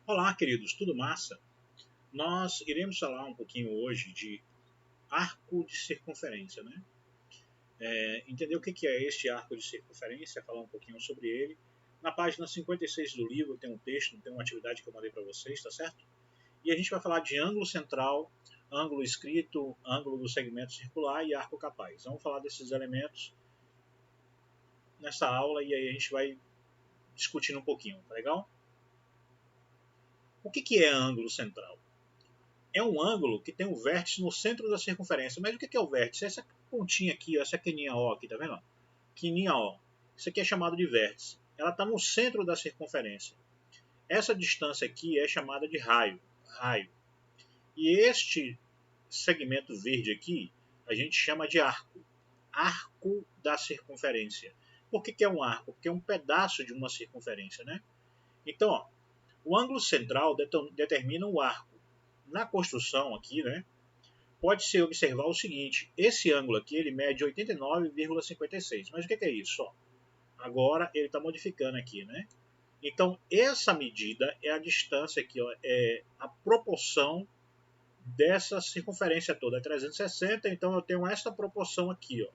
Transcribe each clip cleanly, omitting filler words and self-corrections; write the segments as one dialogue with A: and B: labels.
A: Olá, queridos, tudo massa? Nós iremos falar um pouquinho hoje de arco de circunferência, né? Entender o que é este arco de circunferência, falar um pouquinho sobre ele. Na página 56 do livro tem um texto, tem uma atividade que eu mandei para vocês, tá certo? E a gente vai falar de ângulo central, ângulo escrito, ângulo do segmento circular e arco capaz. Vamos falar desses elementos nessa aula e aí a gente vai discutindo um pouquinho, tá legal? O que é ângulo central? É um ângulo que tem um vértice no centro da circunferência. Mas o que é o vértice? Essa pontinha aqui, essa quininha O aqui, tá vendo? Quininha O. Isso aqui é chamado de vértice. Ela está no centro da circunferência. Essa distância aqui é chamada de raio. E este segmento verde aqui, a gente chama de arco. Arco da circunferência. Por que é um arco? Porque é um pedaço de uma circunferência, né? Então, ó, o ângulo central determina o arco. Na construção aqui, né, pode-se observar o seguinte: esse ângulo aqui ele mede 89,56. Mas o que é isso? Ó, agora ele está modificando aqui, né? Então, essa medida é a distância aqui, ó, é a proporção dessa circunferência toda, é 360, então eu tenho essa proporção aqui, ó,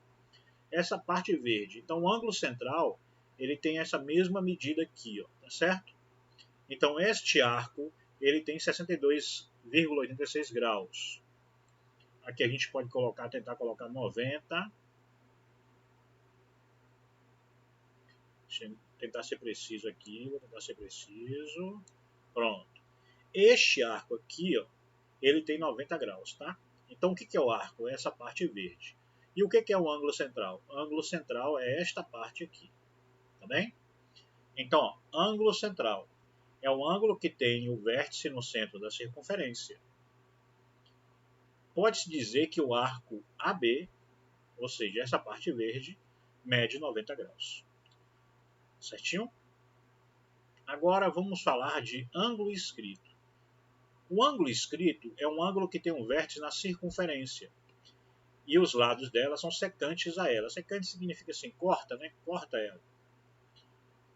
A: essa parte verde. Então, o ângulo central ele tem essa mesma medida aqui, ó, tá certo? Então, este arco ele tem 62,86 graus. Aqui a gente pode tentar colocar 90. Deixa eu tentar ser preciso aqui, vou tentar ser preciso. Pronto. Este arco aqui, ó, ele tem 90 graus, tá? Então o que é o arco? É essa parte verde. E o que é o ângulo central? O ângulo central é esta parte aqui, tá bem? Então, ó, ângulo central é o ângulo que tem o vértice no centro da circunferência. Pode-se dizer que o arco AB, ou seja, essa parte verde, mede 90 graus. Certinho? Agora vamos falar de ângulo escrito. O ângulo escrito é um ângulo que tem um vértice na circunferência e os lados dela são secantes a ela. Secante significa assim, corta, né? Corta ela.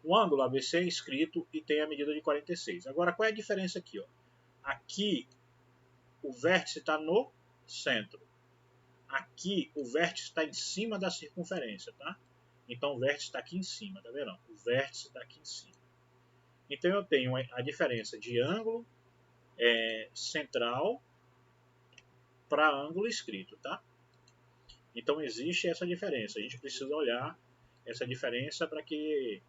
A: O ângulo ABC é escrito e tem a medida de 46. Agora, qual é a diferença aqui? Ó? Aqui o vértice está no centro. Aqui o vértice está em cima da circunferência, tá? Então o vértice está aqui em cima, tá vendo? O vértice está aqui em cima. Então eu tenho a diferença de ângulo central para ângulo escrito, tá? Então existe essa diferença. A gente precisa olhar essa diferença para que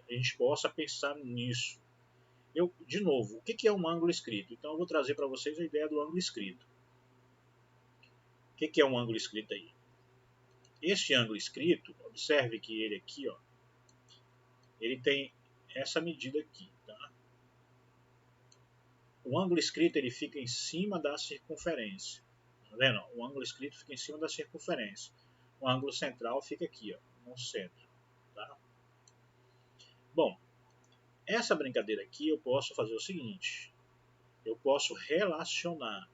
A: a gente possa pensar nisso. De novo, o que é um ângulo escrito? Então eu vou trazer para vocês a ideia do ângulo escrito. O que é um ângulo escrito aí? Este ângulo escrito, observe que ele aqui, ó, ele tem essa medida aqui, tá? O ângulo escrito ele fica em cima da circunferência. Tá vendo? O ângulo escrito fica em cima da circunferência. O ângulo central fica aqui, ó, no centro. Tá? Bom, essa brincadeira aqui eu posso fazer o seguinte. Eu posso relacionar.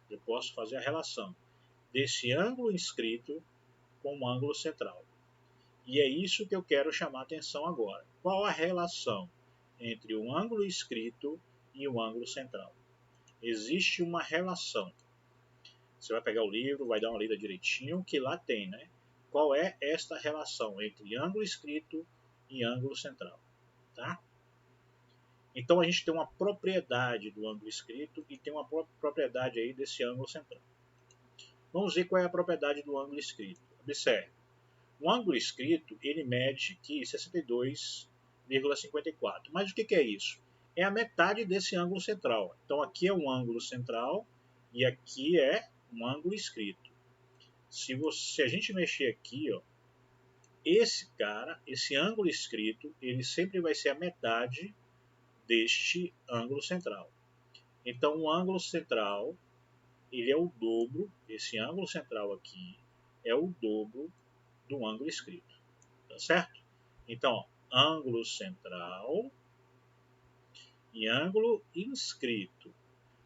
A: Eu posso fazer a relação desse ângulo inscrito com o ângulo central. E é isso que eu quero chamar a atenção agora. Qual a relação entre o ângulo inscrito e o ângulo central? Existe uma relação. Você vai pegar o livro, vai dar uma lida direitinho, que lá tem, né? Qual é esta relação entre ângulo escrito e ângulo central, tá? Então a gente tem uma propriedade do ângulo escrito e tem uma propriedade aí desse ângulo central. Vamos ver qual é a propriedade do ângulo escrito. Observe. O ângulo escrito, ele mede aqui 62,54. Mas o que é isso? É a metade desse ângulo central. Então aqui é um ângulo central e aqui é um ângulo escrito. Se a gente mexer aqui, ó, esse ângulo escrito, ele sempre vai ser a metade deste ângulo central. Então o ângulo central, ele é o dobro, esse ângulo central aqui é o dobro do ângulo escrito. Tá certo? Então, ó, ângulo central e ângulo inscrito.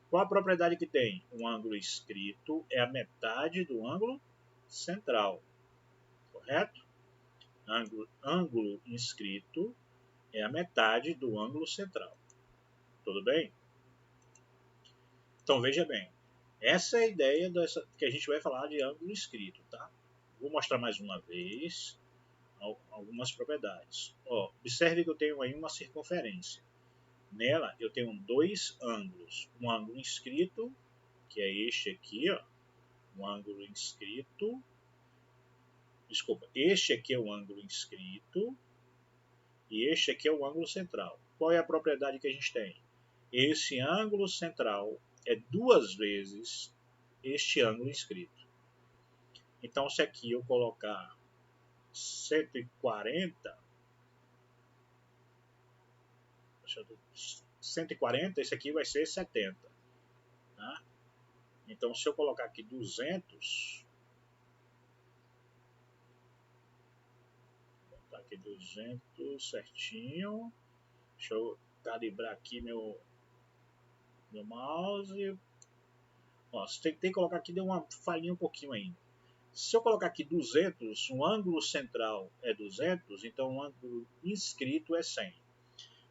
A: Qual a propriedade que tem? Um ângulo escrito é a metade do ângulo central. Correto? Ângulo inscrito é a metade do ângulo central. Tudo bem? Então veja bem, essa é a ideia que a gente vai falar de ângulo inscrito, tá? Vou mostrar mais uma vez algumas propriedades. Ó, observe que eu tenho aí uma circunferência. Nela eu tenho dois ângulos. Um ângulo inscrito, que é este aqui, ó. Um ângulo inscrito. Desculpa, este aqui é o ângulo inscrito. E este aqui é o ângulo central. Qual é a propriedade que a gente tem? Esse ângulo central é duas vezes este ângulo inscrito. Então, se aqui eu colocar 140, 140, esse aqui vai ser 70. Tá? Então, se eu colocar aqui 200, vou botar aqui 200 certinho. Deixa eu calibrar aqui meu mouse. Ó, você tem que colocar aqui, deu uma falhinha um pouquinho ainda. Se eu colocar aqui 200, o ângulo central é 200, então o ângulo inscrito é 100.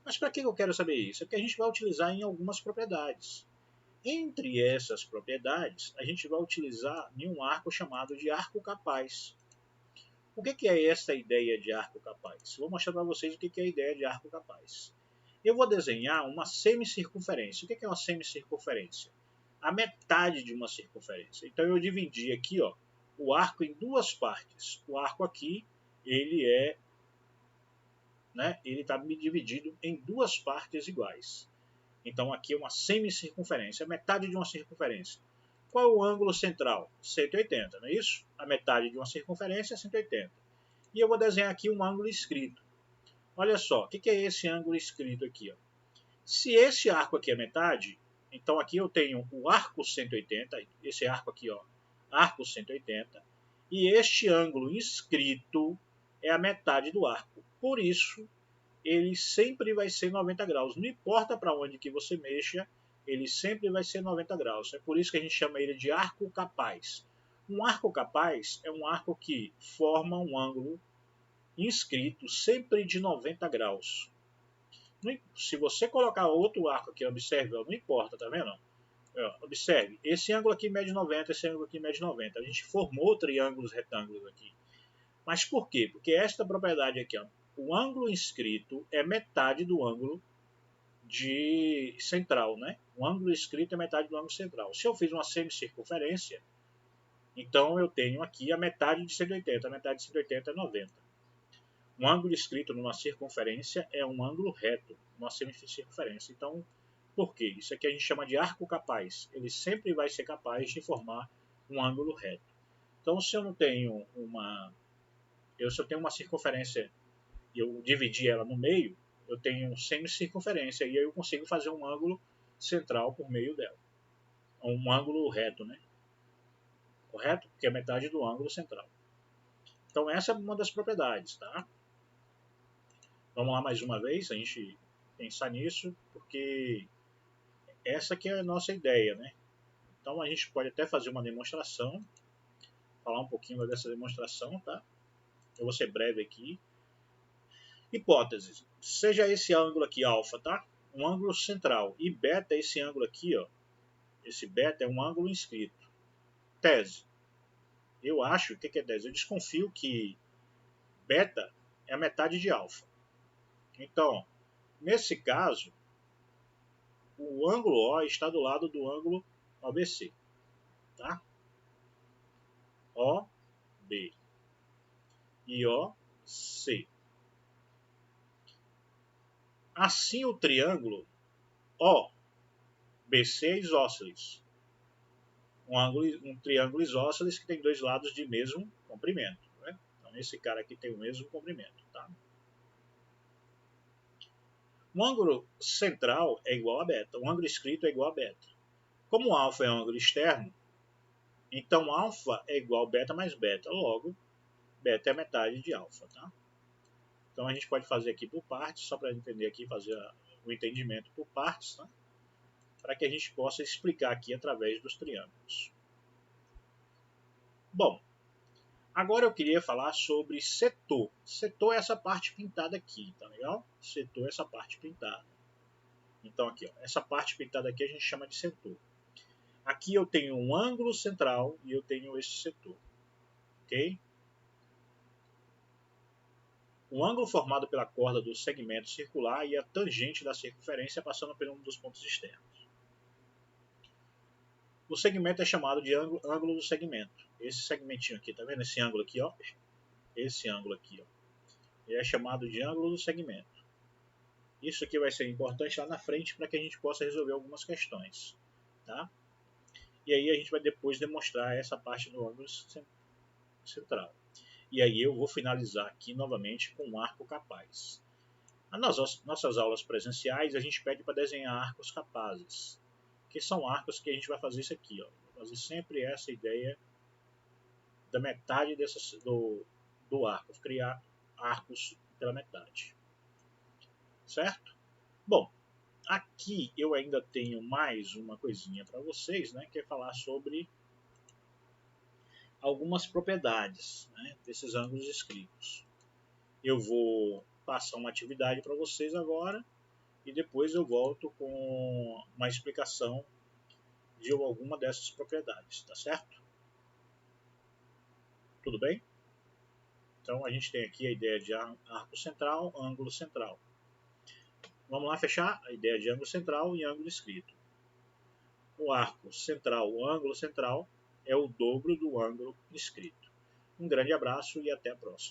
A: Mas para que eu quero saber isso? É porque a gente vai utilizar em algumas propriedades. Entre essas propriedades, a gente vai utilizar em um arco chamado de arco capaz. O que é essa ideia de arco capaz? Vou mostrar para vocês o que é a ideia de arco capaz. Eu vou desenhar uma semicircunferência. O que é uma semicircunferência? A metade de uma circunferência. Então eu dividi aqui, ó, o arco em duas partes. O arco aqui, ele está dividido em duas partes iguais. Então aqui é uma semicircunferência, metade de uma circunferência. Qual é o ângulo central? 180, não é isso? A metade de uma circunferência é 180. E eu vou desenhar aqui um ângulo inscrito. Olha só, o que é esse ângulo inscrito aqui? Ó? Se esse arco aqui é metade, então aqui eu tenho o arco 180, esse arco aqui, ó, arco 180, e este ângulo inscrito é a metade do arco. Por isso, ele sempre vai ser 90 graus. Não importa para onde que você mexa, ele sempre vai ser 90 graus. É por isso que a gente chama ele de arco capaz. Um arco capaz é um arco que forma um ângulo inscrito sempre de 90 graus. Se você colocar outro arco aqui, observe, não importa, tá vendo? Observe, esse ângulo aqui mede 90, esse ângulo aqui mede 90. A gente formou triângulos retângulos aqui. Mas por quê? Porque esta propriedade aqui, ó, o ângulo inscrito é metade do ângulo de central, né? O ângulo inscrito é metade do ângulo central. Se eu fiz uma semicircunferência, então eu tenho aqui a metade de 180. A metade de 180 é 90. Um ângulo inscrito numa circunferência é um ângulo reto, numa semicircunferência. Então, por quê? Isso aqui a gente chama de arco capaz. Ele sempre vai ser capaz de formar um ângulo reto. Então, se eu tenho uma circunferência e eu dividir ela no meio, eu tenho semicircunferência e aí eu consigo fazer um ângulo central por meio dela. Um ângulo reto, né? Correto? Que é metade do ângulo central. Então essa é uma das propriedades, tá? Vamos lá mais uma vez, a gente pensar nisso, porque essa que é a nossa ideia, né? Então a gente pode até fazer uma demonstração, falar um pouquinho dessa demonstração, tá? Eu vou ser breve aqui. Hipóteses. Seja esse ângulo aqui alfa, tá? Um ângulo central. E beta é esse ângulo aqui, ó. Esse beta é um ângulo inscrito. Tese. Eu acho, o que é tese? Eu desconfio que beta é a metade de alfa. Então, nesse caso, o ângulo O está do lado do ângulo OBC. Tá? OB e OC. Assim, o triângulo OBC é isósceles. Um triângulo isósceles que tem dois lados de mesmo comprimento. Né? Então, esse cara aqui tem o mesmo comprimento. Tá? O ângulo central é igual a beta. O ângulo inscrito é igual a beta. Como alfa é um ângulo externo, então alfa é igual a beta mais beta. Logo, beta é a metade de alfa. Tá? Então a gente pode fazer aqui por partes, só para entender aqui, fazer o entendimento por partes, tá? Para que a gente possa explicar aqui através dos triângulos. Bom, agora eu queria falar sobre setor. Setor é essa parte pintada aqui, tá legal? Setor é essa parte pintada. Então aqui, ó, essa parte pintada aqui a gente chama de setor. Aqui eu tenho um ângulo central e eu tenho esse setor, ok? Um ângulo formado pela corda do segmento circular e a tangente da circunferência passando por um dos pontos externos. O segmento é chamado de ângulo do segmento. Esse segmentinho aqui, tá vendo esse ângulo aqui, ó? Esse ângulo aqui, ó. Ele é chamado de ângulo do segmento. Isso aqui vai ser importante lá na frente para que a gente possa resolver algumas questões, tá? E aí a gente vai depois demonstrar essa parte do ângulo central. E aí eu vou finalizar aqui novamente com um arco capaz. Nas nossas aulas presenciais a gente pede para desenhar arcos capazes, que são arcos que a gente vai fazer isso aqui, ó. Vou fazer sempre essa ideia da metade do arco, criar arcos pela metade, certo? Bom, aqui eu ainda tenho mais uma coisinha para vocês, né, que é falar sobre algumas propriedades, né, desses ângulos escritos. Eu vou passar uma atividade para vocês agora e depois eu volto com uma explicação de alguma dessas propriedades, tá certo? Tudo bem? Então a gente tem aqui a ideia de arco central, ângulo central. Vamos lá fechar a ideia de ângulo central e ângulo escrito. O arco central, o ângulo central, é o dobro do ângulo escrito. Um grande abraço e até a próxima.